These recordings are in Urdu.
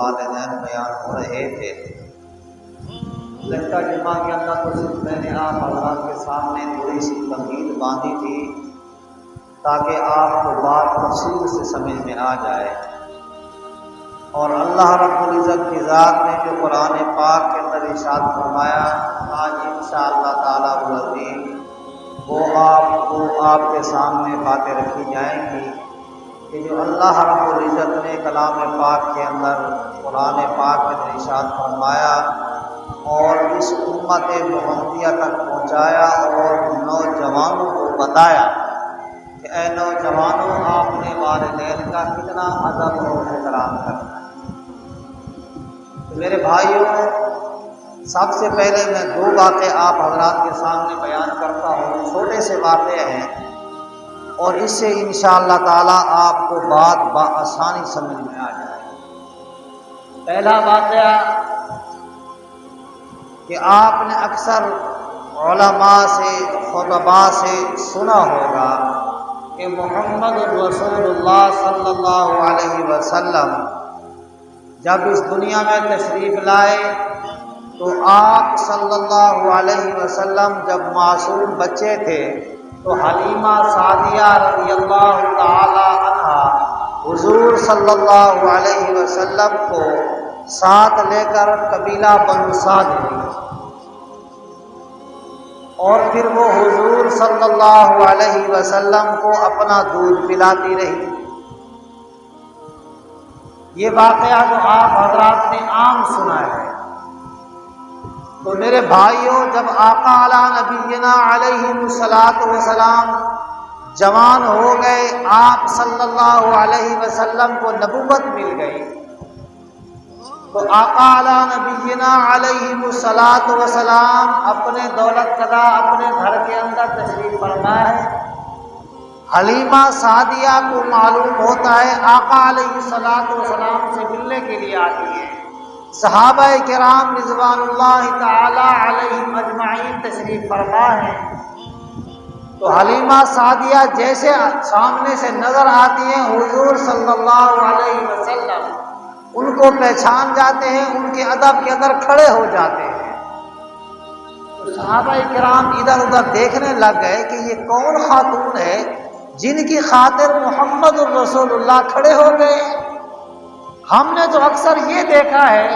والدین بیان ہو رہے تھے۔ لگتا جمعہ کے اندر تو صرف میں نے آپ حضرات کے سامنے تھوڑی سی تمہید باندھی تھی تاکہ آپ کو بات تفصیل سے سمجھ میں آ جائے، اور اللہ رب العزت کی ذات نے جو قرآن پاک کے اندر ارشاد فرمایا، آج انشاءاللہ تعالیٰ العظیم وہ آپ کے سامنے باتیں رکھی جائیں گی کہ جو اللہ رب العزت نے کلام پاک کے اندر قرآن پاک کے اندر ارشاد فرمایا اور اس امت محمدیہ تک پہنچایا اور نوجوانوں کو بتایا کہ اے نوجوانوں، آپ نے والدین کا کتنا ادب اور احترام کرنا ہے۔ میرے بھائیوں، سب سے پہلے میں دو باتیں آپ حضرات کے سامنے بیان کرتا ہوں، چھوٹے سے واقعے ہیں اور اس سے انشاءاللہ تعالیٰ آپ کو بات بآسانی سمجھ میں آ جائے۔ پہلا واقعہ کہ آپ نے اکثر علماء سے، خطباء سے سنا ہوگا کہ محمد رسول اللہ صلی اللہ علیہ وسلم جب اس دنیا میں تشریف لائے تو آپ صلی اللہ علیہ وسلم جب معصوم بچے تھے تو حلیمہ سعدیہ رضی اللہ تعالی عنہا حضور صلی اللہ علیہ وسلم کو ساتھ لے کر قبیلہ بنو سعد گئی اور پھر وہ حضور صلی اللہ علیہ وسلم کو اپنا دودھ پلاتی رہی۔ یہ واقعہ جو آپ حضرات نے عام سنا ہے، تو میرے بھائیوں، جب آقا علی نبینا علیہ الصلاۃ والسلام جوان ہو گئے، آپ صلی اللہ علیہ وسلم کو نبوت مل گئی، تو آقا علی نبینا علیہ الصلاۃ والسلام اپنے دولت قضا اپنے گھر کے اندر تشریف فرما ہے۔ حلیمہ سعدیہ کو معلوم ہوتا ہے آقا علیہ الصلاۃ والسلام سے ملنے کے لیے آتی ہے۔ صحابہ کرام رضوان اللہ تعالی علیہم اجمعین تشریف فرما ہے، تو حلیمہ سعدیہ جیسے سامنے سے نظر آتی ہیں حضور صلی اللہ علیہ وسلم ان کو پہچان جاتے ہیں، ان کے ادب کے اندر کھڑے ہو جاتے ہیں۔ تو صحابہ کرام ادھر ادھر دیکھنے لگ گئے کہ یہ کون خاتون ہے جن کی خاطر محمد الرسول اللہ کھڑے ہو گئے۔ ہم نے تو اکثر یہ دیکھا ہے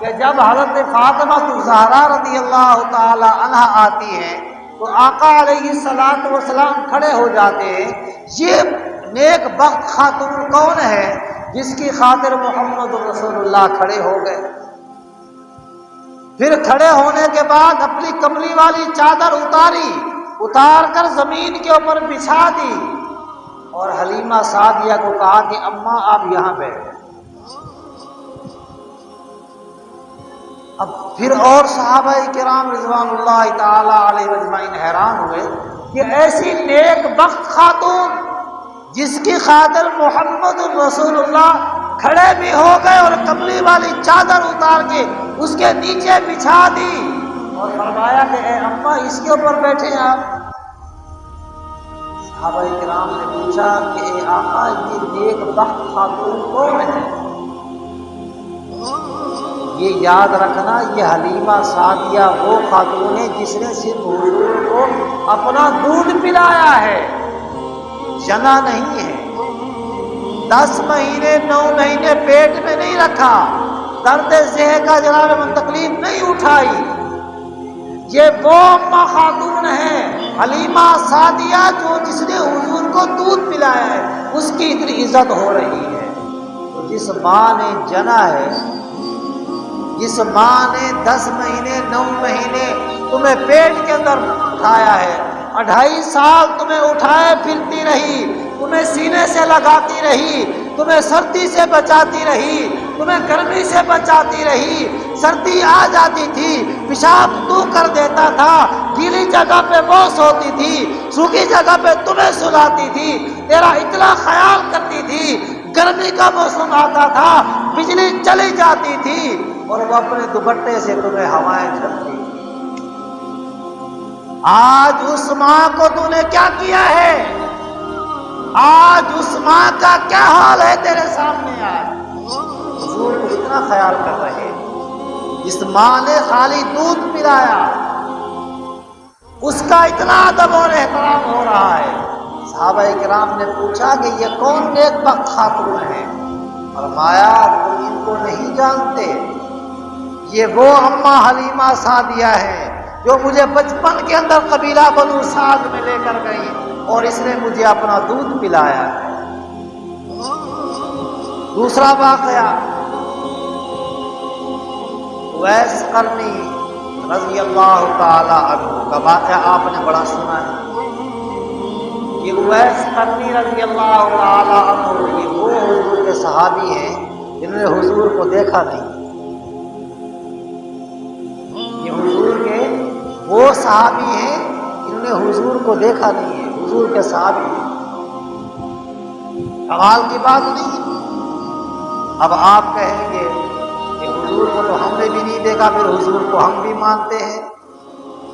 کہ جب حضرت فاطمہ الزہرا رضی اللہ تعالی عنہا آتی ہیں تو آقا علیہ الصلاۃ والسلام کھڑے ہو جاتے ہیں۔ یہ نیک بخت خاتون کون ہے جس کی خاطر محمد الرسول اللہ کھڑے ہو گئے؟ پھر کھڑے ہونے کے بعد اپنی کملی والی چادر اتار کر زمین کے اوپر بچھا دی اور حلیمہ سعدیہ کو کہا کہ اماں آپ یہاں بیٹھیں۔ اب پھر اور صحابہ کرام رضوان اللہ تعالی علیہ اجمعین حیران ہوئے کہ ایسی نیک بخت خاتون جس کی خاطر محمد الرسول اللہ کھڑے بھی ہو گئے اور کملی والی چادر اتار کے اس کے نیچے بچھا دی اور فرمایا کہ اے اماں اس کے اوپر بیٹھے آپ۔ صحابہ کرام نے پوچھا کہ اے آقا یہ نیک بخت خاتون کون ہے؟ یہ یاد رکھنا، یہ حلیمہ سعدیہ وہ خاتون ہے جس نے صرف حضور کو اپنا دودھ پلایا ہے، جنا نہیں ہے۔ 10 مہینے 9 مہینے پیٹ میں نہیں رکھا، درد ذہ کا جناب من تکلیف نہیں اٹھائی۔ یہ وہ اماں خاتون ہے حلیمہ سعدیہ جو جس نے حضور کو دودھ پلایا ہے، اس کی اتنی عزت ہو رہی ہے۔ تو جس ماں نے جنا ہے، جس ماں نے 10 مہینے 9 مہینے تمہیں پیٹ کے اندر اٹھایا ہے، 2.5 سال تمہیں اٹھائے پھرتی رہی، تمہیں سینے سے لگاتی رہی، تمہیں سردی سے بچاتی رہی، تمہیں گرمی سے بچاتی رہی، سردی آ جاتی تھی پیشاب تو کر دیتا تھا، گیلی جگہ پہ وہ سوتی تھی، سوکھی جگہ پہ تمہیں سلاتی تھی، تیرا اتنا خیال کرتی تھی، گرمی کا موسم آتا تھا بجلی چلی جاتی تھی اور وہ اپنے دوپٹے سے تمہیں ہوائیں جھڑتی۔ آج اس ماں کو تو نے کیا کیا ہے؟ آج اس ماں کا کیا حال ہے تیرے سامنے؟ آج حضور کو اتنا خیال کر رہے ہیں، جس ماں نے خالی دودھ پلایا اس کا اتنا ادب اور احترام ہو رہا ہے۔ صحابہ کرام نے پوچھا کہ یہ کون نیک بخت خاتون ہے؟ فرمایا تم ان کو نہیں جانتے، یہ وہ اماں حلیمہ سعدیہ ہے جو مجھے بچپن کے اندر قبیلہ بنو سعد میں لے کر گئی اور اس نے مجھے اپنا دودھ پلایا ہے۔ دوسرا واقعہ اویس قرنی رضی اللہ تعالی عنہ کا واقعہ آپ نے بڑا سنا ہے۔ یہ اویس قرنی رضی اللہ تعالی عنہ یہ وہ حضور کے صحابی ہیں جنہوں نے حضور کو دیکھا نہیں۔ یہ حضور کے وہ صحابی ہیں جنہوں نے حضور کو دیکھا نہیں ہے، حضور کے صحابی ہیں۔ کمال کی بات نہیں۔ اب آپ کہیں گے کہ حضور کو تو ہم نے بھی نہیں دیکھا، پھر حضور کو ہم بھی مانتے ہیں؟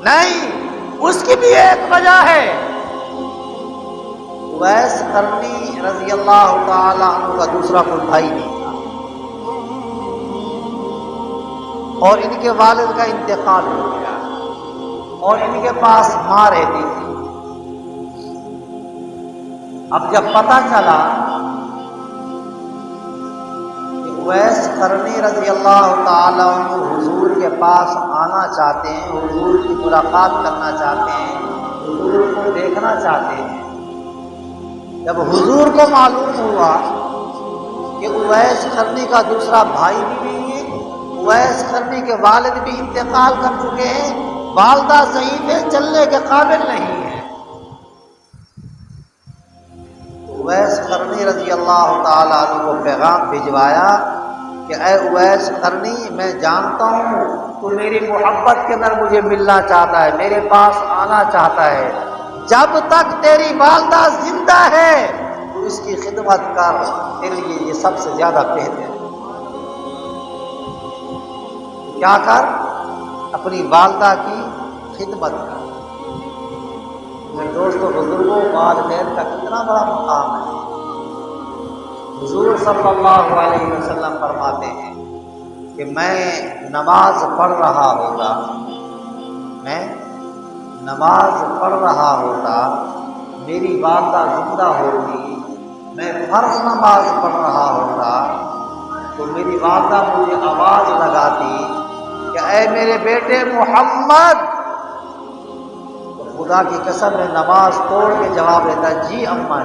نہیں، اس کی بھی ایک وجہ ہے۔ اویس قرنی رضی اللہ تعالی عنہ کا دوسرا کوئی بھائی نہیں تھا، اور ان کے والد کا انتقال ہو گیا، اور ان کے پاس ماں رہتی تھی۔ اب جب پتہ چلا کہ اویس قرنی رضی اللہ تعالی عنہ حضور کے پاس آنا چاہتے ہیں، حضور کی ملاقات کرنا چاہتے ہیں، حضور کو دیکھنا چاہتے ہیں، جب حضور کو معلوم ہوا کہ اویس قرنی کا دوسرا بھائی بھی نہیں ہے، اویس قرنی کے والد بھی انتقال کر چکے ہیں، والدہ ضعیف ہے، چلنے کے قابل نہیں ہے، اویس قرنی رضی اللہ تعالی عنہ کو پیغام بھجوایا کہ اے اویس قرنی، میں جانتا ہوں تو میری محبت کے اندر مجھے ملنا چاہتا ہے، میرے پاس آنا چاہتا ہے، جب تک تیری والدہ زندہ ہے تو اس کی خدمت کر، تیرے لیے یہ سب سے زیادہ بہتر ہے۔ کیا کر؟ اپنی والدہ کی خدمت کر۔ میرے دوستوں، بزرگوں، والدین کا کتنا بڑا مقام ہے۔ حضور صلی اللہ علیہ وسلم فرماتے ہیں کہ میں نماز پڑھ رہا ہوتا، میری والدہ زندہ ہوتی، میں فرض نماز پڑھ رہا ہوتا تو میری والدہ مجھے آواز لگاتی کہ اے میرے بیٹے محمد، تو خدا کی قسم میں نماز توڑ کے جواب دیتا جی اماں،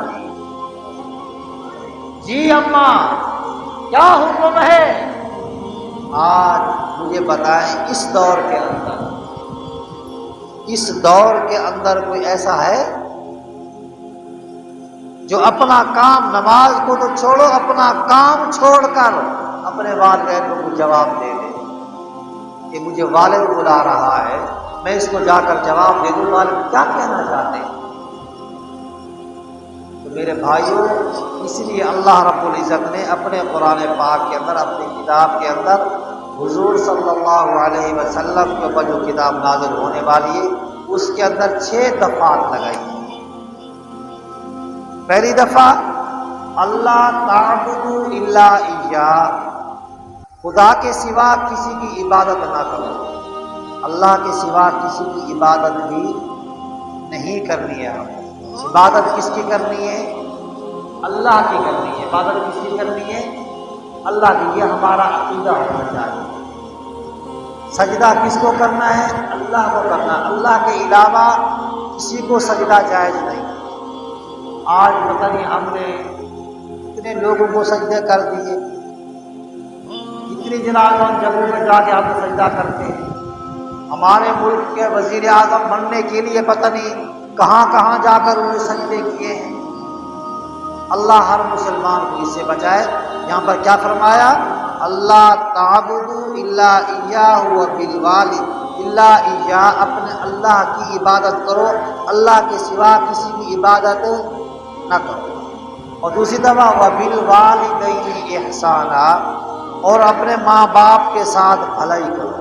جی اماں، کیا حکم ہے؟ آج مجھے بتائیں، اس دور کے اندر کوئی ایسا ہے جو اپنا کام، نماز کو تو چھوڑو، اپنا کام چھوڑ کر اپنے والدین کو جواب دے دے کہ مجھے والد بلا رہا ہے، میں اس کو جا کر جواب دے دوں، والد کیا کہنا چاہتے ہیں؟ تو میرے بھائیوں، اس لیے اللہ رب العزت نے اپنے قرآن پاک کے اندر، اپنی کتاب کے اندر حضور صلی اللہ علیہ وسلم کے اوپر جو کتاب نازل ہونے والی ہے اس کے اندر 6 دفعات لگائی ہیں۔ پہلی دفعہ اللہ تعبدوا الا ایاہ، خدا کے سوا کسی کی عبادت نہ کرو، اللہ کے سوا کسی کی عبادت بھی نہیں کرنی ہے۔ عبادت کس کی کرنی ہے؟ اللہ کی کرنی ہے۔ عبادت کس کی کرنی ہے؟ اللہ کی۔ یہ ہمارا عقیدہ ہونا چاہیے۔ سجدہ کس کو کرنا ہے؟ اللہ کو کرنا، اللہ کے علاوہ کسی کو سجدہ جائز نہیں۔ آج پتہ نہیں ہم نے کتنے لوگوں کو سجدے کر دیے، کتنی جگہوں میں جا کے ہم سجدہ کرتے ہیں۔ ہمارے ملک کے وزیر اعظم بننے کے لیے پتہ نہیں کہاں کہاں جا کر انہیں سجدے کیے ہیں۔ اللہ ہر مسلمان کو اس سے بچائے۔ یہاں پر کیا فرمایا؟ اللہ تعبدوا الا ایاہ وبالوالد الا ایاہ، اپنے اللہ کی عبادت کرو، اللہ کے سوا کسی کی عبادت نہ کرو۔ اور دوسری دفعہ وبالوالدین احسانا، اور اپنے ماں باپ کے ساتھ بھلائی کرو۔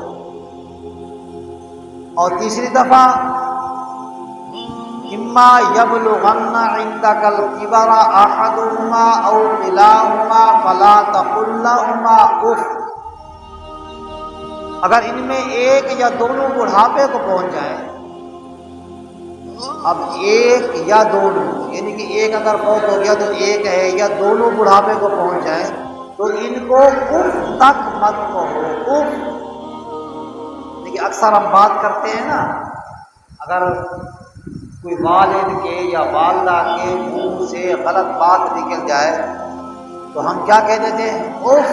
اور تیسری دفعہ اما یبلغن عندک الکبر احدہما او کلاہما فلا تقل لہما اف، اگر ان میں ایک یا دونوں بڑھاپے کو پہنچ جائیں، اب ایک یا دونوں یعنی کہ ایک اگر فوت ہو گیا تو ایک ہے، یا دونوں بڑھاپے کو پہنچ جائیں تو ان کو اف تک مت کہو، اف۔ لیکن اکثر ہم بات کرتے ہیں نا، اگر کوئی والد کے یا والدہ کے منہ سے غلط بات نکل جائے تو ہم کیا کہہ دیتے ہیں؟ اف۔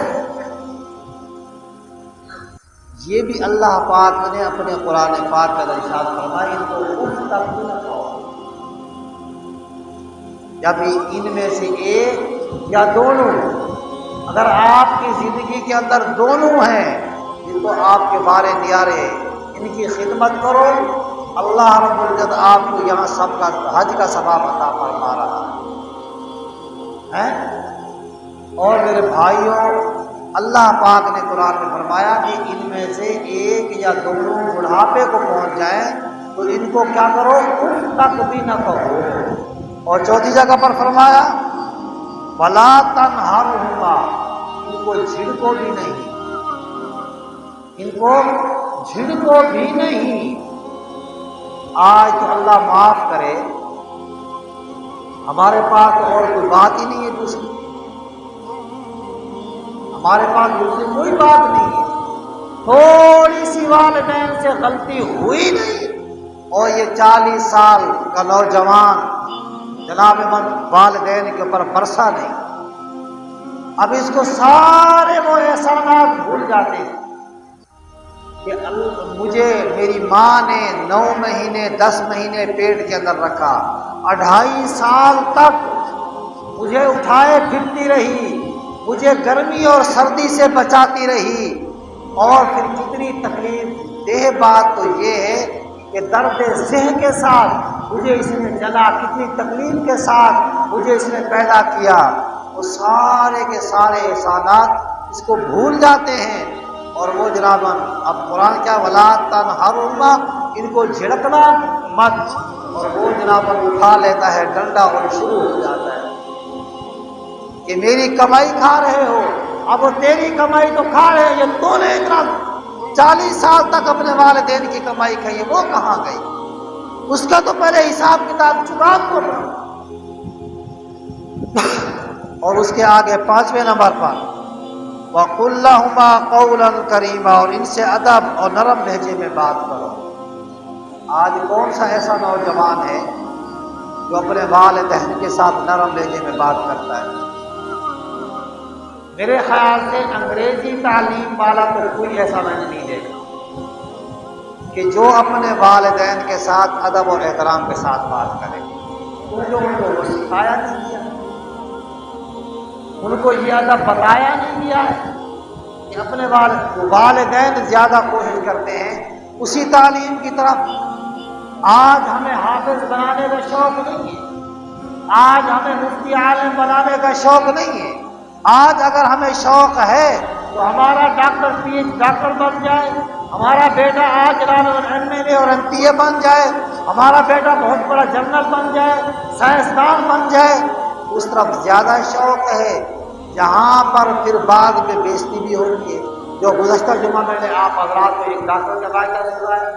یہ بھی اللہ پاک نے اپنے قرآن پاک کا ارشاد فرمایا ان کو اف تک نہ کہو، جب ان میں سے ایک یا دونوں، اگر آپ کی زندگی کے اندر دونوں ہیں جن کو آپ کے بارے نیارے، ان کی خدمت کرو، اللہ رب العزت آپ کو یہاں سب کا حج کا ثواب عطا فرما رہا ہے۔ اور میرے بھائیوں، اللہ پاک نے قرآن میں فرمایا کہ ان میں سے ایک یا دونوں بڑھاپے کو پہنچ جائیں تو ان کو کیا کرو؟ اف تک بھی نہ کہو۔ اور چوتھی جگہ پر فرمایا وَلَا تَنْهَرْهُمَا، ان کو جھڑکو بھی نہیں، ان کو جھڑکو بھی نہیں۔ آج تو اللہ معاف کرے، ہمارے پاس اور کوئی بات ہی نہیں ہے دوسری، ہمارے پاس دوسری کوئی بات نہیں ہے، تھوڑی سی والدین سے غلطی ہوئی نہیں اور یہ 40 سال کا نوجوان جناب والدین کے اوپر برسا نہیں، اب اس کو سارے وہ احسانات بھول جاتے ہیں کہ مجھے میری ماں نے 9 مہینے 10 مہینے پیٹ کے اندر رکھا، 2.5 سال تک مجھے اٹھائے پھرتی رہی، مجھے گرمی اور سردی سے بچاتی رہی، اور پھر کتنی تکلیف دہ بات تو یہ ہے کہ درد ذہن کے ساتھ مجھے اس نے جلا، کتنی تکلیف کے ساتھ مجھے اس نے پیدا کیا، وہ سارے کے سارے احسانات اس کو بھول جاتے ہیں۔ اور وہ جناب اب قرآن کیا ولا تنہرہما، ان کو جھڑکنا مت، اور وہ جناب اٹھا لیتا ہے ڈنڈا اور شروع ہو جاتا ہے کہ میری کمائی کھا رہے ہو، اب وہ تیری کمائی تو کھا رہے ہیں، یہ تو نے اتنا 40 سال تک اپنے والدین کی کمائی کھائی ہے، وہ کہاں گئی؟ اس کا تو پہلے حساب کتاب چکا کو۔ اور اس کے آگے 5ویں نمبر پر وَقُلْ لَهُمَا قَوْلًا كَرِيمًا، اور ان سے ادب اور نرم لہجے میں بات کرو۔ آج کون سا ایسا نوجوان ہے جو اپنے والدین کے ساتھ نرم لہجے میں بات کرتا ہے؟ میرے خیال سے انگریزی تعلیم والا تو کوئی ایسا میں نے نہیں دیکھا کہ جو اپنے والدین کے ساتھ ادب اور احترام کے ساتھ بات کرے، کیونکہ ان کو وہ سکھایا نہیں گیا، ان کو یہ ادب بتایا نہیں گیا ہے کہ اپنے والدین زیادہ کوشش کرتے ہیں اسی تعلیم کی طرف۔ آج ہمیں حافظ بنانے کا شوق نہیں ہے، آج ہمیں مفتی عالم بنانے کا شوق نہیں ہے، آج اگر ہمیں شوق ہے تو ہمارا ڈاکٹر بن جائے، ہمارا بیٹا آج MLA اور MP بن جائے، ہمارا بیٹا بہت بڑا جنرل بن جائے، سائنسدان بن جائے، اس طرف زیادہ شوق ہے، جہاں پر پھر بعد میں بےزتی بھی ہوتی ہے۔ جو گزشتہ جمعہ میں نے آپ حضرات کو ایک ڈاکٹر کا واقعہ سنایا،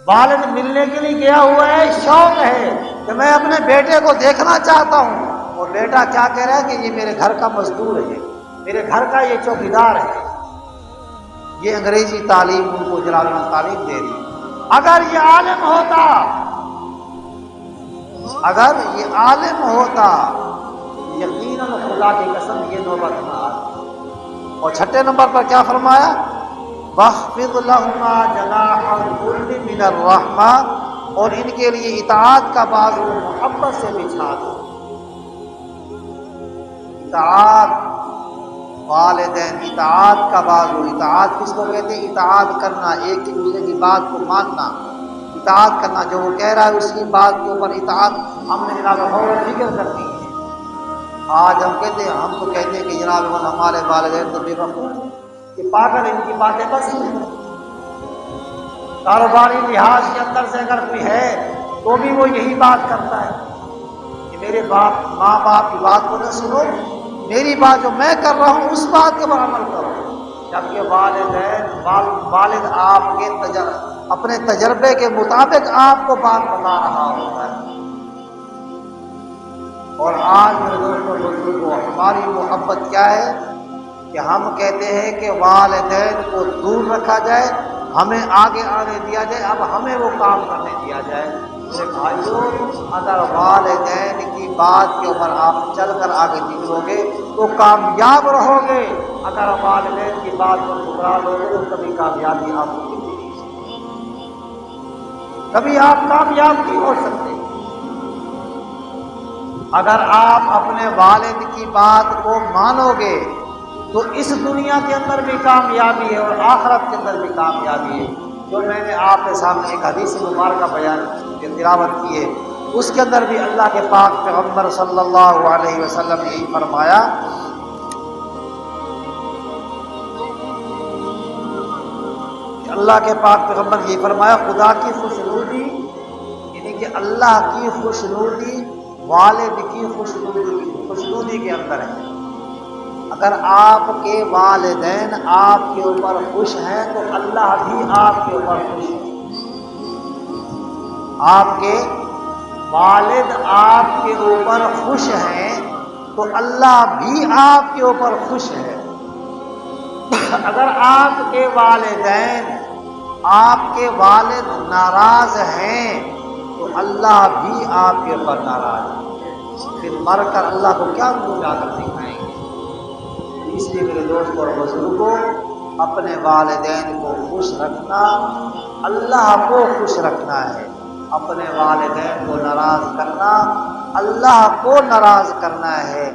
والد ملنے کے لیے گیا ہوا ہے، شوق ہے کہ میں اپنے بیٹے کو دیکھنا چاہتا ہوں، اور بیٹا کیا کہہ رہا ہے کہ یہ میرے گھر کا مزدور ہے، میرے گھر کا یہ چوکیدار ہے۔ یہ انگریزی تعلیم ان کو جناب تعلیم دے رہی ہے۔ اگر یہ عالم ہوتا یقیناً خدا کی قسم یہ نوبت نہ آتی۔ اور 6 نمبر پر کیا فرمایا؟ وَاخْفِضْ لَهُمَا جَنَاحَ الذُّلِّ مِنَ الرَّحْمَةِ، اور ان کے لیے اطاعت کا بازو محبت سے بچھا دو۔ اطاعت، والدین اطاعت کا بازو، اطاعت کس کو کہتے ہیں؟ اطاعت کرنا، ایک دوسرے کی بات کو ماننا، اطاعت کرنا، جو وہ کہہ رہا ہے اس کی بات کے اوپر اطاعت ہم نے جناب غور و فکر کرنی ہے۔ آج ہم کہتے ہیں، ہم تو کہتے ہیں کہ جناب ہمارے والدین تو بے وقوف ہیں، کہ پاگل ان کی باتیں بس نہیں۔ کاروباری لحاظ کے اندر سے اگر کوئی ہے تو بھی وہ یہی بات کرتا ہے کہ میرے ماں باپ کی بات کو نہ سنو، میری بات جو میں کر رہا ہوں اس بات کے پر عمل کرو۔ جبکہ والد آپ کے اپنے تجربے کے مطابق آپ کو بات بتا رہا ہوتا ہے۔ اور آج میرے دوستوں بزرگوں، ہماری محبت کیا ہے کہ ہم کہتے ہیں کہ والدین کو دور رکھا جائے، ہمیں آگے آنے دیا جائے، اب ہمیں وہ کام کرنے دیا جائے۔ میرے بھائیوں، اگر والدین کی بات کے اوپر آپ چل کر آگے نکلو گے تو کامیاب رہو گے، اگر والدین کی بات کو ٹھکرا لو گے تو کبھی کامیابی آپ کو نہیں مل سکتی، کبھی آپ کامیاب نہیں ہو سکتے۔ اگر آپ اپنے والد کی بات کو مانو گے تو اس دنیا کے اندر بھی کامیابی ہے اور آخرت کے اندر بھی کامیابی ہے۔ جو میں نے آپ کے سامنے ایک حدیث مبارکہ بیان کی تلاوت کی ہے، اس کے اندر بھی اللہ کے پاک پیغمبر صلی اللہ علیہ وسلم نے یہی فرمایا، اللہ کے پاک پیغمبر نے یہی فرمایا، خدا کی خوشنودی یعنی کہ اللہ کی خوشنودی والد کی خوشنودی کے اندر ہے۔ اگر آپ کے والدین آپ کے اوپر خوش ہیں تو اللہ بھی آپ کے اوپر خوش ہے۔ آپ کے والد آپ کے اوپر خوش ہیں تو اللہ بھی آپ کے اوپر خوش ہے۔ اگر آپ کے والدین آپ کے والد ناراض ہیں تو اللہ بھی آپ کے اوپر ناراض ہے، پھر مر کر اللہ کو کیا منہ جا کر دکھائیں گے؟ اس لیے میرے دوست اور بزرگوں، اپنے والدین کو خوش رکھنا اللہ کو خوش رکھنا ہے، اپنے والدین کو ناراض کرنا اللہ کو ناراض کرنا ہے۔